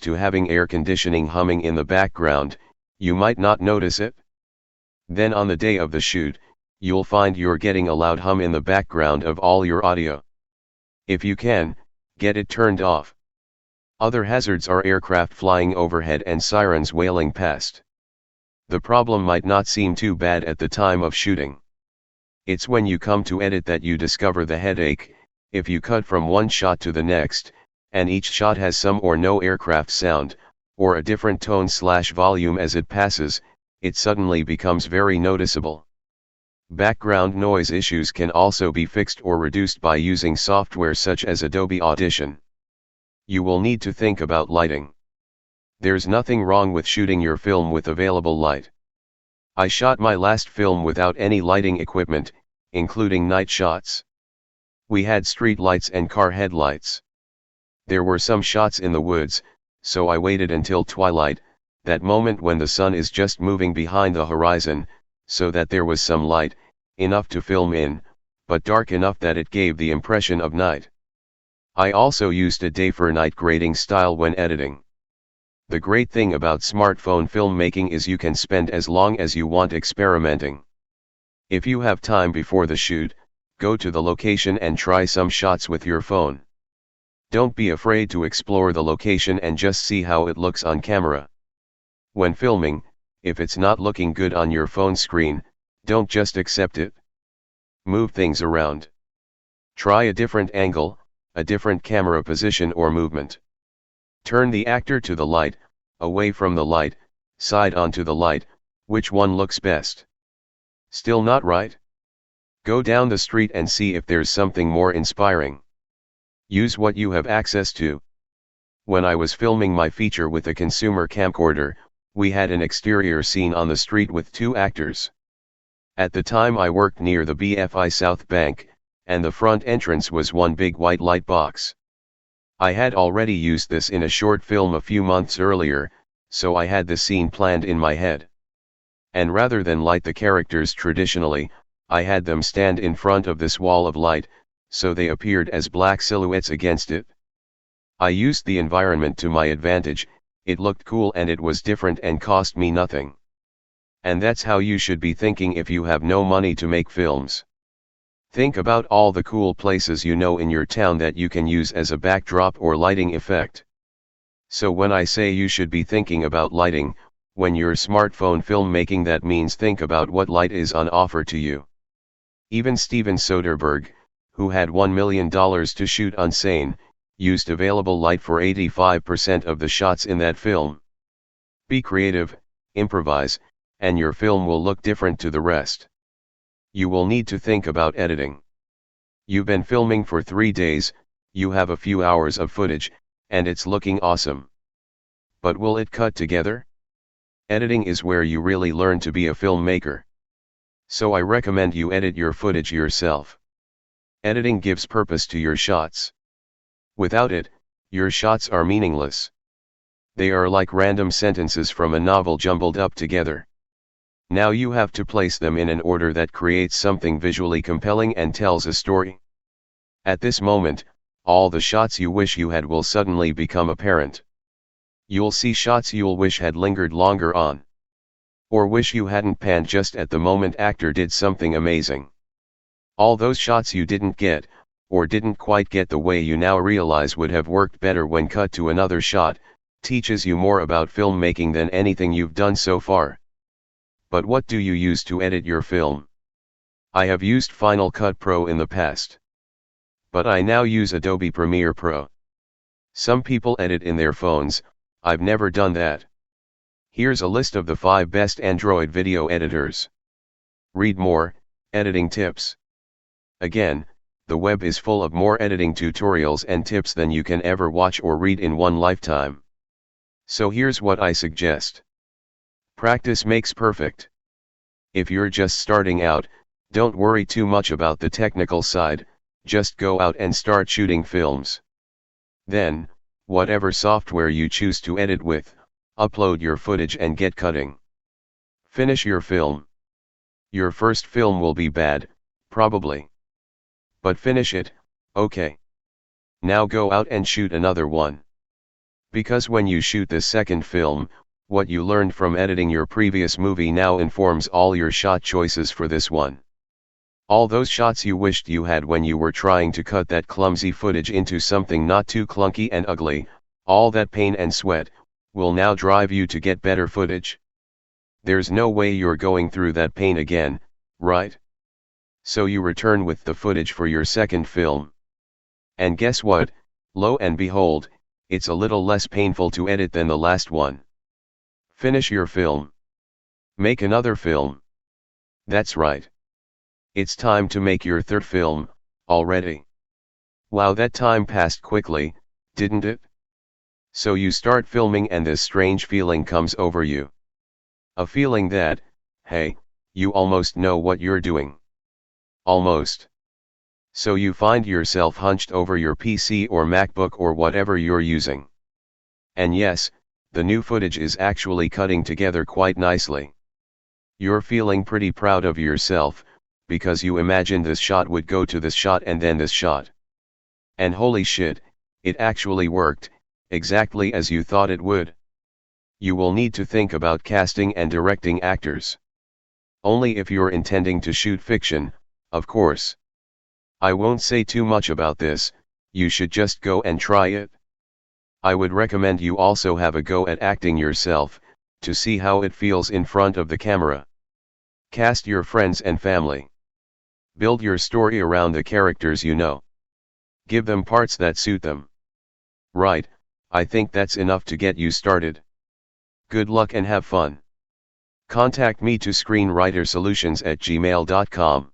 used to having air conditioning humming in the background, you might not notice it. Then on the day of the shoot, you'll find you're getting a loud hum in the background of all your audio. If you can, get it turned off. Other hazards are aircraft flying overhead and sirens wailing past. The problem might not seem too bad at the time of shooting. It's when you come to edit that you discover the headache. If you cut from one shot to the next, and each shot has some or no aircraft sound, or a different tone/volume as it passes, it suddenly becomes very noticeable. Background noise issues can also be fixed or reduced by using software such as Adobe Audition. You will need to think about lighting. There's nothing wrong with shooting your film with available light. I shot my last film without any lighting equipment, including night shots. We had street lights and car headlights. There were some shots in the woods, so I waited until twilight, that moment when the sun is just moving behind the horizon, so that there was some light, enough to film in, but dark enough that it gave the impression of night. I also used a day for night grading style when editing. The great thing about smartphone filmmaking is you can spend as long as you want experimenting. If you have time before the shoot, go to the location and try some shots with your phone. Don't be afraid to explore the location and just see how it looks on camera. When filming, if it's not looking good on your phone screen, don't just accept it. Move things around. Try a different angle, a different camera position or movement. Turn the actor to the light, away from the light, side onto the light, which one looks best? Still not right? Go down the street and see if there's something more inspiring. Use what you have access to. When I was filming my feature with a consumer camcorder, we had an exterior scene on the street with 2 actors. At the time I worked near the BFI South Bank, and the front entrance was one big white light box. I had already used this in a short film a few months earlier, so I had the scene planned in my head. And rather than light the characters traditionally, I had them stand in front of this wall of light, so they appeared as black silhouettes against it. I used the environment to my advantage, it looked cool and it was different and cost me nothing. And that's how you should be thinking if you have no money to make films. Think about all the cool places you know in your town that you can use as a backdrop or lighting effect. So when I say you should be thinking about lighting, when you're smartphone filmmaking, that means think about what light is on offer to you. Even Steven Soderbergh, who had $1 million to shoot Unsane, used available light for 85% of the shots in that film. Be creative, improvise, and your film will look different to the rest. You will need to think about editing. You've been filming for 3 days, you have a few hours of footage, and it's looking awesome. But will it cut together? Editing is where you really learn to be a filmmaker. So I recommend you edit your footage yourself. Editing gives purpose to your shots. Without it, your shots are meaningless. They are like random sentences from a novel jumbled up together. Now you have to place them in an order that creates something visually compelling and tells a story. At this moment, all the shots you wish you had will suddenly become apparent. You'll see shots you'll wish had lingered longer on. Or wish you hadn't panned just at the moment actor did something amazing. All those shots you didn't get, or didn't quite get the way you now realize would have worked better when cut to another shot, teaches you more about filmmaking than anything you've done so far. But what do you use to edit your film? I have used Final Cut Pro in the past. But I now use Adobe Premiere Pro. Some people edit in their phones, I've never done that. Here's a list of the 5 best Android video editors. Read more, editing tips. Again, the web is full of more editing tutorials and tips than you can ever watch or read in one lifetime. So here's what I suggest. Practice makes perfect. If you're just starting out, don't worry too much about the technical side, just go out and start shooting films. Then, whatever software you choose to edit with, upload your footage and get cutting. Finish your film. Your first film will be bad, probably. But finish it, okay. Now go out and shoot another one. Because when you shoot this second film, what you learned from editing your previous movie now informs all your shot choices for this one. All those shots you wished you had when you were trying to cut that clumsy footage into something not too clunky and ugly, all that pain and sweat, will now drive you to get better footage. There's no way you're going through that pain again, right? So you return with the footage for your second film. And guess what, lo and behold, it's a little less painful to edit than the last one. Finish your film. Make another film. That's right. It's time to make your third film, already. Wow, that time passed quickly, didn't it? So you start filming and this strange feeling comes over you. A feeling that, hey, you almost know what you're doing. Almost. So you find yourself hunched over your PC or MacBook or whatever you're using. And yes, the new footage is actually cutting together quite nicely. You're feeling pretty proud of yourself, because you imagined this shot would go to this shot and then this shot. And holy shit, it actually worked, exactly as you thought it would. You will need to think about casting and directing actors. Only if you're intending to shoot fiction, of course. I won't say too much about this, you should just go and try it. I would recommend you also have a go at acting yourself, to see how it feels in front of the camera. Cast your friends and family. Build your story around the characters you know. Give them parts that suit them. Right, I think that's enough to get you started. Good luck and have fun. Contact me to sreenwritersoultions@gmail.com.